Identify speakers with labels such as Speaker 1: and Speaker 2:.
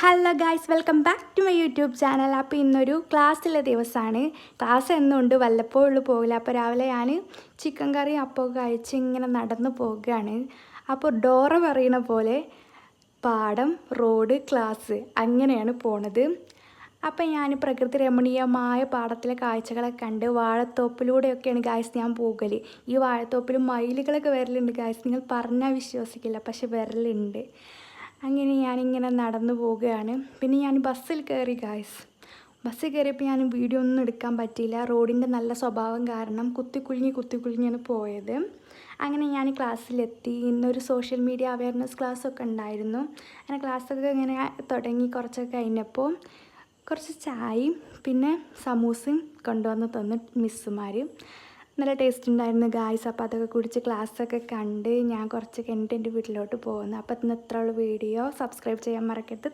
Speaker 1: Hello guys, welcome back to my YouTube channel. അപ്പോൾ ഇന്നൊരു ക്ലാസ്സിലെ ദിവസമാണ്. ക്ലാസ് എന്നുകൊണ്ട് വല്ലപ്പോഴുള്ളൂ പോകില്ല. അപ്പോൾ രാവിലെ ഞാൻ ചിക്കൻ കറി അപ്പോൾ കഴിച്ച് ഇങ്ങനെ നടന്നു പോകുകയാണ്. അപ്പോൾ ഡോറ പറയുന്ന പോലെ പാടം, റോഡ്, ക്ലാസ് അങ്ങനെയാണ് പോണത്. അപ്പം ഞാൻ പ്രകൃതി രമണീയമായ പാടത്തിലെ കാഴ്ചകളൊക്കെ കണ്ട് വാഴത്തോപ്പിലൂടെയൊക്കെയാണ് ഗായ്സ് ഞാൻ പോകൽ. ഈ വാഴത്തോപ്പിൽ മയിലുകളൊക്കെ വരലുണ്ട് ഗായ്സ്. നിങ്ങൾ പറഞ്ഞാൽ വിശ്വസിക്കില്ല, പക്ഷെ വരലുണ്ട്. അങ്ങനെ ഞാനിങ്ങനെ നടന്നു പോവുകയാണ്. പിന്നെ ഞാൻ ബസ്സിൽ കയറി ഗായ്സ്. ബസ്സിൽ കയറിയപ്പോൾ ഞാൻ വീഡിയോ ഒന്നും എടുക്കാൻ പറ്റിയില്ല. റോഡിൻ്റെ നല്ല സ്വഭാവം കാരണം കുത്തിക്കുലുങ്ങിയാണ് പോയത്. അങ്ങനെ ഞാൻ ക്ലാസ്സിലെത്തി. ഇന്നൊരു സോഷ്യൽ മീഡിയ അവയർനെസ് ക്ലാസ്സൊക്കെ ഉണ്ടായിരുന്നു. അങ്ങനെ ക്ലാസ്സൊക്കെ ഇങ്ങനെ തുടങ്ങി കുറച്ചൊക്കെ കഴിഞ്ഞപ്പോൾ കുറച്ച് ചായയും പിന്നെ സമൂസയും കൊണ്ടുവന്ന് തന്നു മിസ്സുമാർ. നല്ല ടേസ്റ്റ് ഉണ്ടായിരുന്നു ഗായ്സ്. അപ്പോൾ അതൊക്കെ കുടിച്ച് ക്ലാസ്സൊക്കെ കണ്ട് ഞാൻ കുറച്ച് കഴിഞ്ഞിട്ട് എൻ്റെ വീട്ടിലോട്ട് പോകുന്നു. അപ്പോൾ ഇന്ന് ഇത്രയുള്ള വീഡിയോ. സബ്സ്ക്രൈബ് ചെയ്യാൻ മറക്കരുത്.